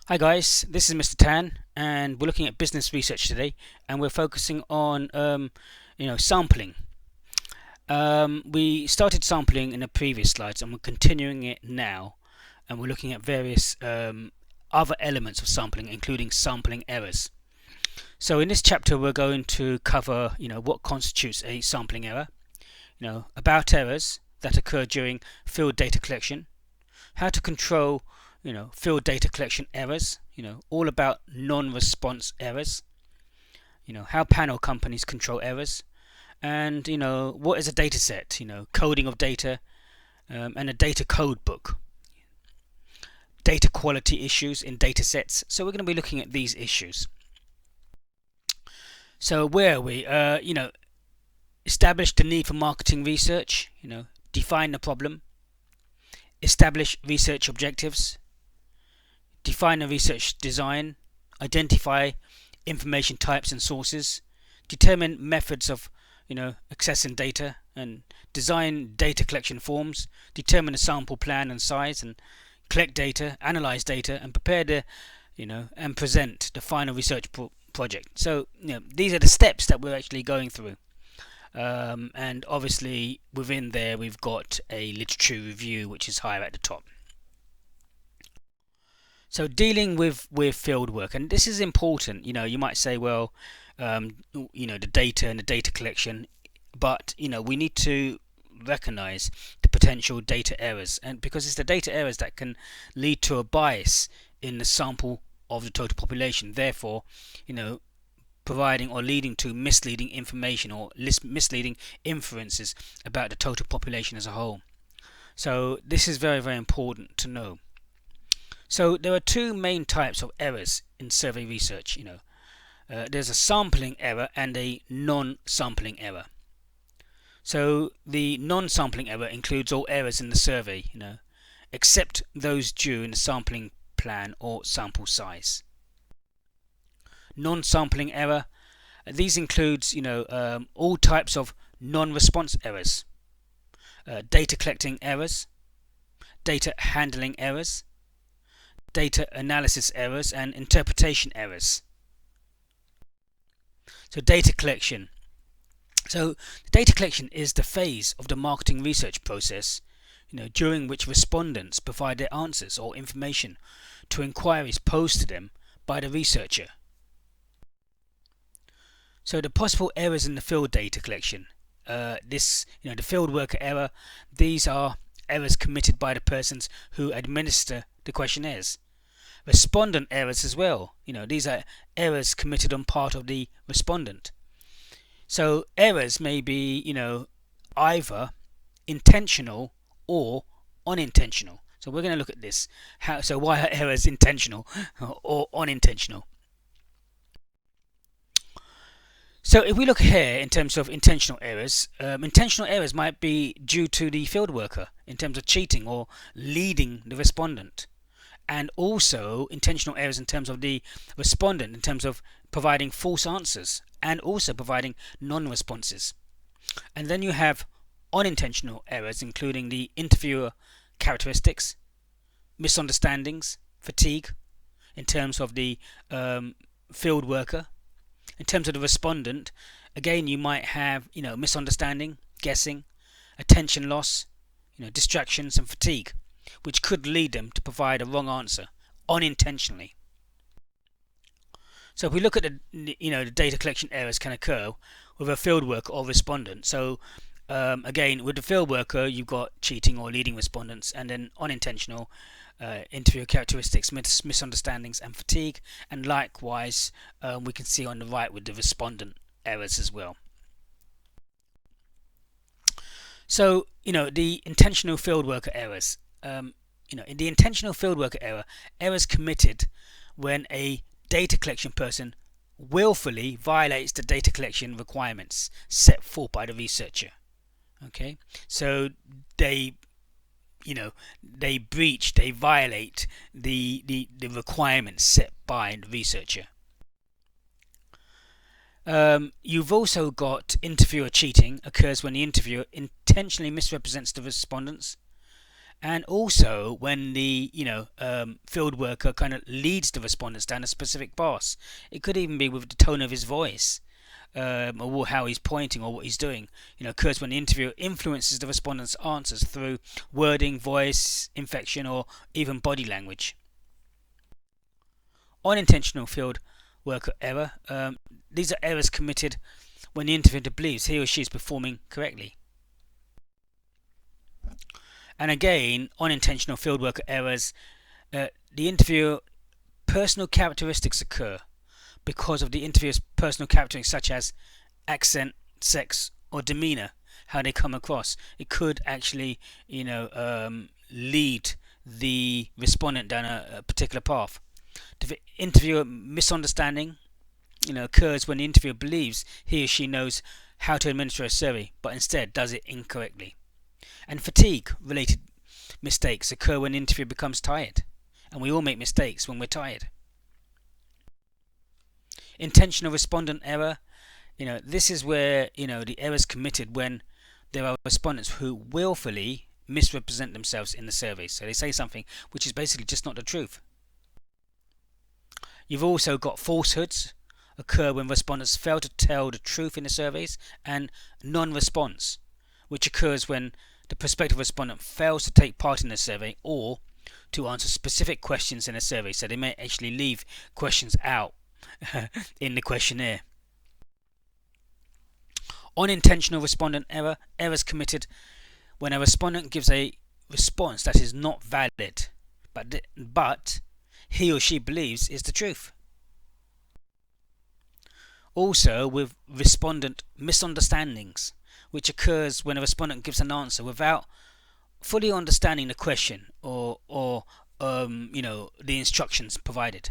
Hi guys, this is Mr. Tan, and we're looking at business research today, and we're focusing on sampling. We started sampling in the previous slides, and we're continuing it now, and we're looking at various other elements of sampling, including sampling errors. So in this chapter, we're going to cover what constitutes a sampling error, about errors that occur during field data collection, how to control field data collection errors, all about non-response errors, how panel companies control errors, and what is a data set, coding of data, and a data code book, data quality issues in data sets. So we're going to be looking at these issues. So where are we? Establish the need for marketing research, define the problem, establish research objectives, define a research design, identify information types and sources, determine methods of accessing data, and design data collection forms, determine a sample plan and size, and collect data, analyze data, and prepare the and present the final research project. So these are the steps that we're actually going through. And obviously within there we've got a literature review, which is higher at the top. So dealing with field work, and this is important. You might say, well, the data and the data collection, but we need to recognize the potential data errors, and because it's the data errors that can lead to a bias in the sample of the total population, therefore providing or leading to misleading information or misleading inferences about the total population as a whole. So this is very, very important to know. So there are two main types of errors in survey research. There's a sampling error and a non-sampling error. So the non-sampling error includes all errors in the survey, except those due in the sampling plan or sample size. Non-sampling error, these includes all types of non-response errors, data collecting errors, data handling errors, data analysis errors, and interpretation errors. So data collection. So data collection is the phase of the marketing research process during which respondents provide their answers or information to inquiries posed to them by the researcher. So the possible errors in the field data collection, the field worker error, these are errors committed by the persons who administer the questionnaires. Respondent errors as well, these are errors committed on part of the respondent. So errors may be either intentional or unintentional. So we're going to look at this. So why are errors intentional or unintentional? So if we look here in terms of intentional errors might be due to the field worker in terms of cheating or leading the respondent, and also intentional errors in terms of the respondent in terms of providing false answers and also providing non-responses. And then you have unintentional errors, including the interviewer characteristics, misunderstandings, fatigue in terms of the field worker. In terms of the respondent, again, you might have misunderstanding, guessing, attention loss, distractions, and fatigue, which could lead them to provide a wrong answer unintentionally. So if we look at the data collection errors can occur with a field worker or respondent. So again, with the field worker, you've got cheating or leading respondents, and then unintentional interview characteristics, misunderstandings, and fatigue. And likewise, we can see on the right with the respondent errors as well. So the intentional field worker errors. In the intentional field worker error, errors committed when a data collection person willfully violates the data collection requirements set forth by the researcher. Okay, so they violate the requirements set by the researcher. You've also got interviewer cheating occurs when the interviewer intentionally misrepresents the respondents, And also when the field worker kind of leads the respondents down a specific path. It could even be with the tone of his voice, or how he's pointing or what he's doing. Occurs when the interviewer influences the respondent's answers through wording, voice, inflection, or even body language. Unintentional field worker error. These are errors committed when the interviewer believes he or she is performing correctly. And again, unintentional field worker errors. The interviewer personal characteristics occur because of the interviewer's personal characteristics such as accent, sex, or demeanor, how they come across. It could actually, lead the respondent down a particular path. The interviewer misunderstanding, occurs when the interviewer believes he or she knows how to administer a survey, but instead does it incorrectly. And fatigue-related mistakes occur when the interviewer becomes tired, and we all make mistakes when we're tired. Intentional respondent error. This is where the error is committed when there are respondents who willfully misrepresent themselves in the survey. So they say something which is basically just not the truth. You've also got falsehoods occur when respondents fail to tell the truth in the surveys, and non-response, which occurs when the prospective respondent fails to take part in the survey or to answer specific questions in a survey. So they may actually leave questions out in the questionnaire. Unintentional respondent error. Errors committed when a respondent gives a response that is not valid, but he or she believes is the truth. Also, with respondent misunderstandings, which occurs when a respondent gives an answer without fully understanding the question or the instructions provided.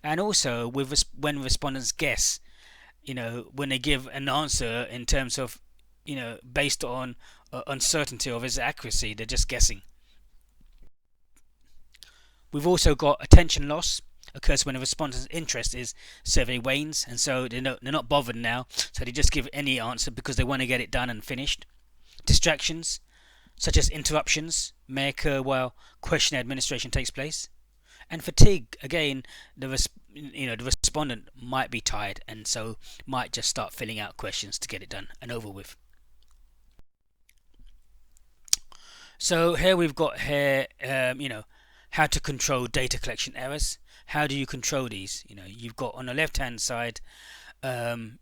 And also when respondents guess, when they give an answer in terms of, based on uncertainty of its accuracy, they're just guessing. We've also got attention loss. Occurs when a respondent's interest is survey wanes, and so they're not bothered now, so they just give any answer because they want to get it done and finished. Distractions, such as interruptions, may occur while questionnaire administration takes place. And fatigue, again, the respondent might be tired and so might just start filling out questions to get it done and over with. So here we've got how to control data collection errors. How do you control these? You've got on the left hand side, intentional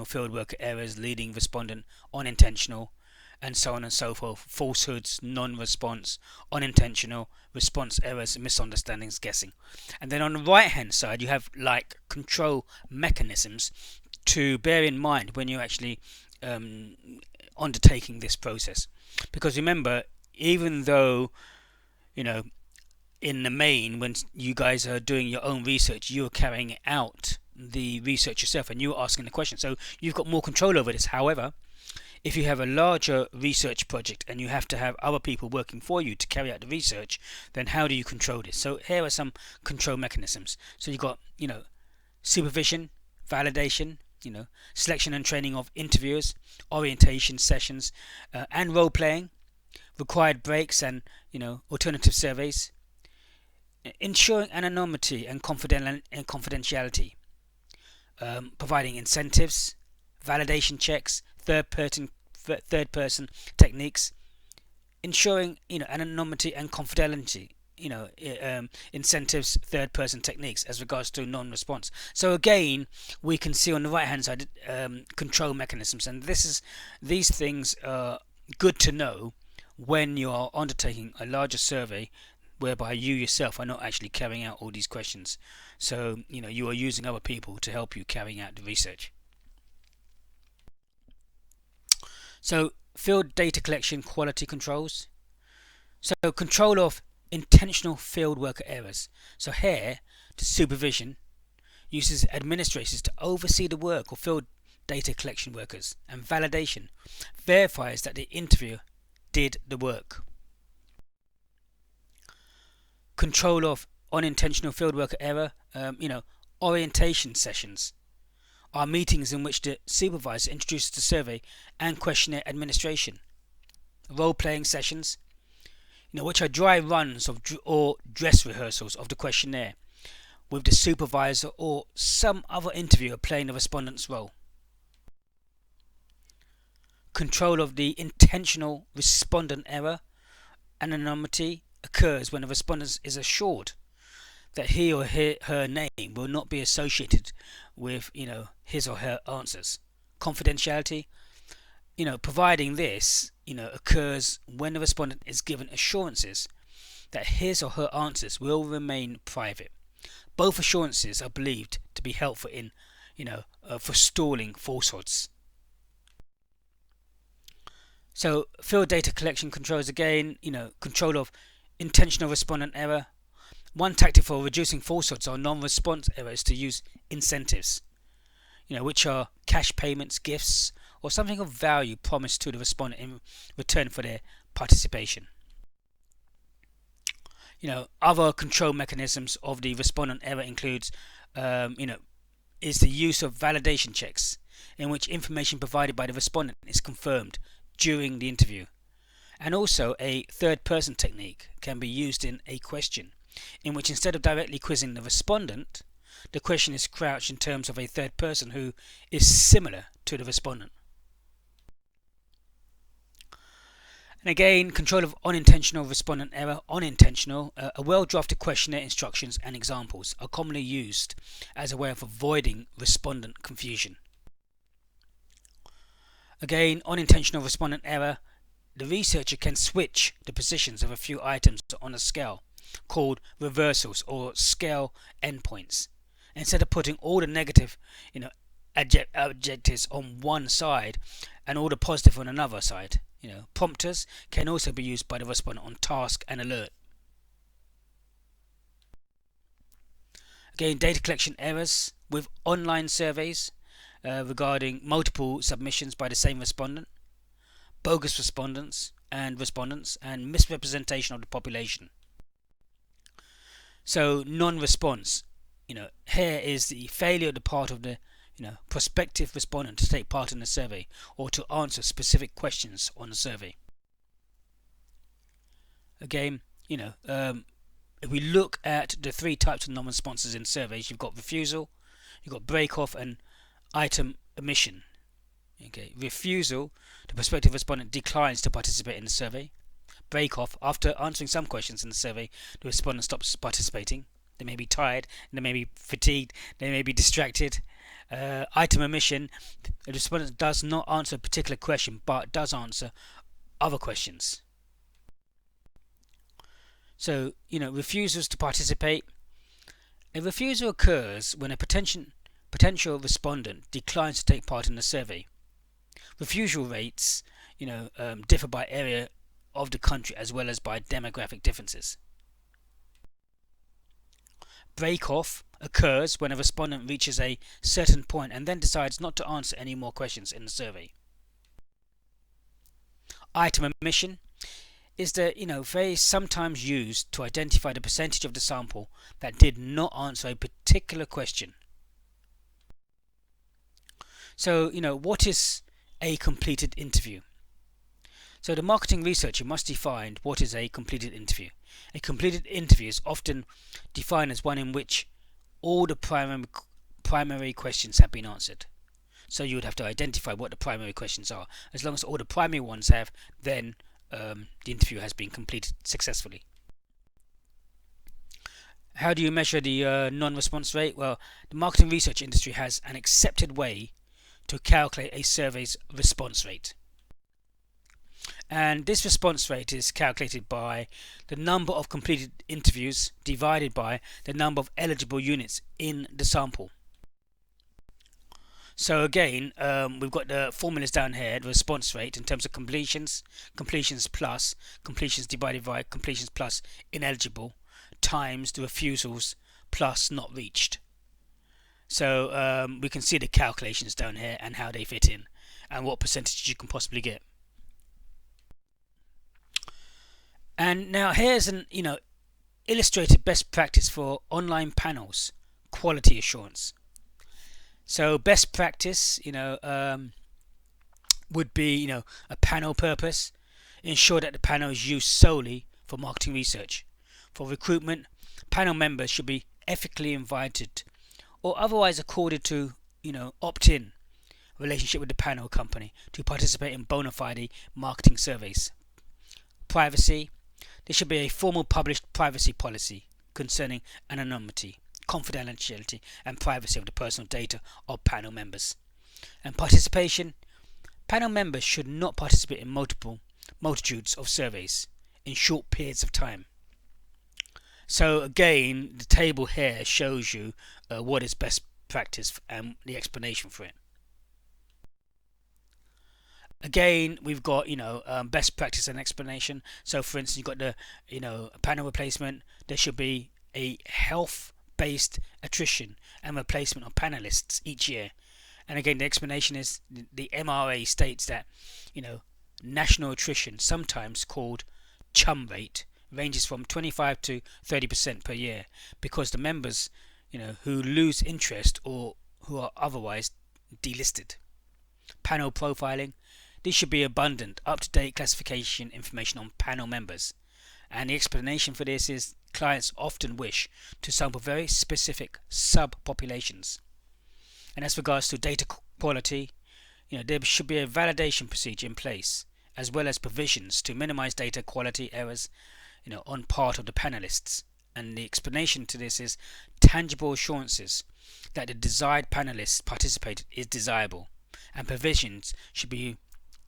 fieldworker errors, leading respondent, unintentional, and so on and so forth. Falsehoods, non-response, unintentional, response errors, misunderstandings, guessing. And then on the right hand side, you have like control mechanisms to bear in mind when you're actually undertaking this process. Because remember, even though in the main, when you guys are doing your own research, you're carrying out the research yourself and you're asking the question, so you've got more control over this. However, if you have a larger research project and you have to have other people working for you to carry out the research, then how do you control this? So here are some control mechanisms. So you've got supervision, validation, selection and training of interviewers, orientation sessions, and role playing, required breaks, and alternative surveys, ensuring anonymity and confidentiality, providing incentives, validation checks, third person techniques, ensuring anonymity and confidentiality, incentives, third person techniques as regards to non-response. So again, we can see on the right hand side control mechanisms, and these things are good to know when you are undertaking a larger survey whereby you yourself are not actually carrying out all these questions. So you are using other people to help you carrying out the research. So field data collection quality controls. So control of intentional field worker errors. So here the supervision uses administrators to oversee the work of field data collection workers, and validation verifies that the interviewer did the work. Control of unintentional field worker error, orientation sessions are meetings in which the supervisor introduces the survey and questionnaire administration. role-playing sessions, which are dry runs or dress rehearsals of the questionnaire, with the supervisor or some other interviewer playing the respondent's role. Control of the intentional respondent error. Anonymity occurs when a respondent is assured that he or her name will not be associated with his or her answers. Confidentiality, providing this occurs when the respondent is given assurances that his or her answers will remain private. Both assurances are believed to be helpful in forestalling falsehoods. So field data collection controls, again, control of intentional respondent error. One tactic for reducing falsehoods or non-response error is to use incentives, which are cash payments, gifts, or something of value promised to the respondent in return for their participation. Other control mechanisms of the respondent error includes, is the use of validation checks, in which information provided by the respondent is confirmed during the interview. And also a third person technique can be used in a question, in which instead of directly quizzing the respondent, the question is couched in terms of a third person who is similar to the respondent. And again, control of unintentional respondent error. Unintentional, a well-drafted questionnaire instructions and examples are commonly used as a way of avoiding respondent confusion. Again, unintentional respondent error. The researcher can switch the positions of a few items on a scale called reversals or scale endpoints. Instead of putting all the negative adjectives on one side and all the positive on another side. Prompters can also be used by the respondent on task and alert. Again, data collection errors with online surveys regarding multiple submissions by the same respondent, bogus respondents, and misrepresentation of the population. So non-response, here is the failure of the part of the prospective respondent to take part in the survey or to answer specific questions on the survey. Again, if we look at the three types of non-responses in surveys, you've got refusal, you've got break-off, and item omission. Okay, refusal, the prospective respondent declines to participate in the survey. Break-off, after answering some questions in the survey, the respondent stops participating. They may be tired, they may be fatigued, they may be distracted. Item omission, the respondent does not answer a particular question but does answer other questions. So, refusals to participate. A refusal occurs when a potential respondent declines to take part in the survey. Refusal rates, differ by area of the country as well as by demographic differences. Break-off occurs when a respondent reaches a certain point and then decides not to answer any more questions in the survey. Item omission is the phrase sometimes used to identify the percentage of the sample that did not answer a particular question. So, what is a completed interview? So the marketing researcher must define what is a completed interview. A completed interview is often defined as one in which all the primary questions have been answered. So you would have to identify what the primary questions are. As long as all the primary ones have, then the interview has been completed successfully. How do you measure the non-response rate? Well, the marketing research industry has an accepted way to calculate a survey's response rate. And this response rate is calculated by the number of completed interviews divided by the number of eligible units in the sample. So again, we've got the formulas down here, the response rate in terms of completions plus, completions divided by completions plus ineligible, times the refusals plus not reached. So we can see the calculations down here and how they fit in and what percentage you can possibly get. And now here's an illustrated best practice for online panels, quality assurance. So best practice, would be a panel purpose. Ensure that the panel is used solely for marketing research. For recruitment, panel members should be ethically invited or otherwise accorded to, opt-in relationship with the panel company to participate in bona fide marketing surveys. Privacy, there should be a formal published privacy policy concerning anonymity, confidentiality and privacy of the personal data of panel members. And participation, panel members should not participate in multitudes of surveys in short periods of time. So again, the table here shows you what is best practice and the explanation for it. Again, we've got best practice and explanation. So for instance, you've got the panel replacement. There should be a health-based attrition and replacement of panelists each year. And again, the explanation is the MRA states that national attrition, sometimes called chum rate, ranges from 25 to 30% per year because the members who lose interest or who are otherwise delisted. Panel profiling, this should be abundant, up-to-date classification information on panel members. And the explanation for this is clients often wish to sample very specific subpopulations. And as regards to data quality, there should be a validation procedure in place, as well as provisions to minimize data quality errors on part of the panelists. And the explanation to this is tangible assurances that the desired panelists participated is desirable, and provisions should be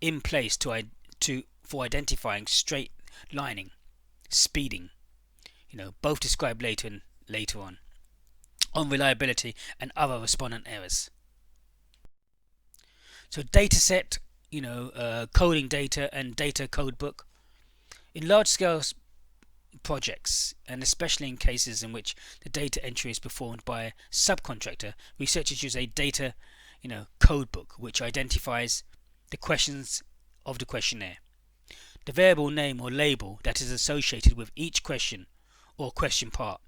in place for identifying straight lining, speeding, both described later on reliability and other respondent errors. So dataset, coding data and data codebook. In large-scale projects, and especially in cases in which the data entry is performed by a subcontractor, researchers use a data codebook which identifies the questions of the questionnaire, the variable name or label that is associated with each question or question part,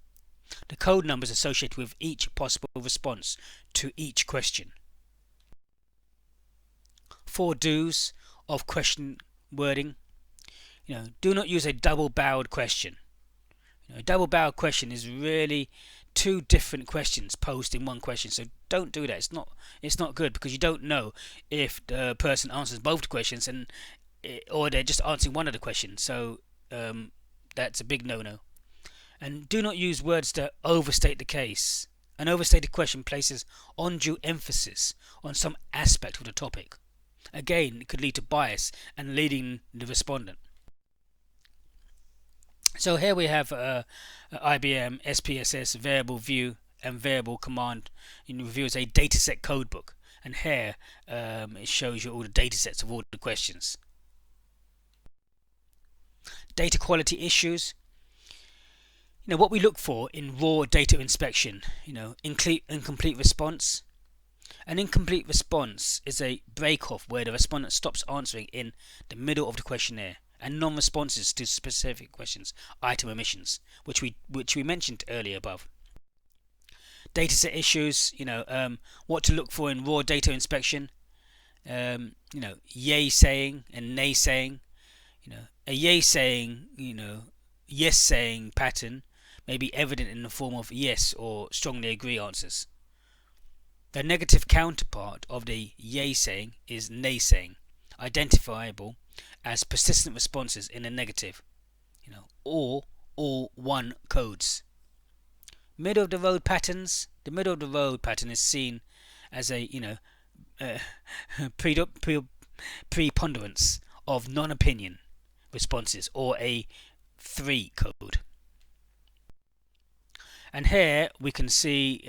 the code numbers associated with each possible response to each question. 4 do's of question wording. Do not use a double-barreled question. A double-barreled question is really 2 different questions posed in one question, so don't do that. It's not good because you don't know if the person answers both the questions or they're just answering one of the questions. So that's a big no-no. And do not use words that overstate the case. An overstated question places undue emphasis on some aspect of the topic. Again, it could lead to bias and leading the respondent. So here we have IBM SPSS variable view and variable command review as a dataset codebook, and here it shows you all the datasets of all the questions. Data quality issues. What we look for in raw data inspection. Incomplete response. An incomplete response is a break-off where the respondent stops answering in the middle of the questionnaire, and non-responses to specific questions, item omissions, which we mentioned earlier above. Dataset issues, what to look for in raw data inspection, yay saying and nay saying. A yay saying, yes saying pattern may be evident in the form of yes or strongly agree answers. The negative counterpart of the yay saying is nay saying, identifiable as persistent responses in the negative, or all one codes. Middle of the road patterns. The middle of the road pattern is seen as a preponderance of non-opinion responses, or a 3 code. And here we can see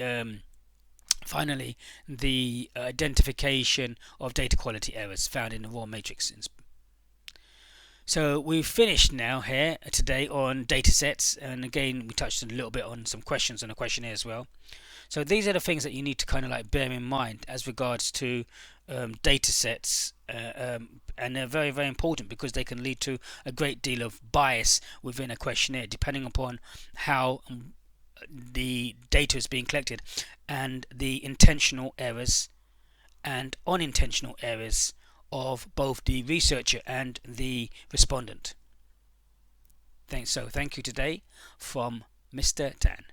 finally the identification of data quality errors found in the raw matrix. So we've finished now here today on datasets, and again we touched a little bit on some questions on the questionnaire as well. So these are the things that you need to kind of like bear in mind as regards to datasets, and they're very, very important because they can lead to a great deal of bias within a questionnaire depending upon how the data is being collected and the intentional errors and unintentional errors of both the researcher and the respondent. Thank you today from Mr. Tan.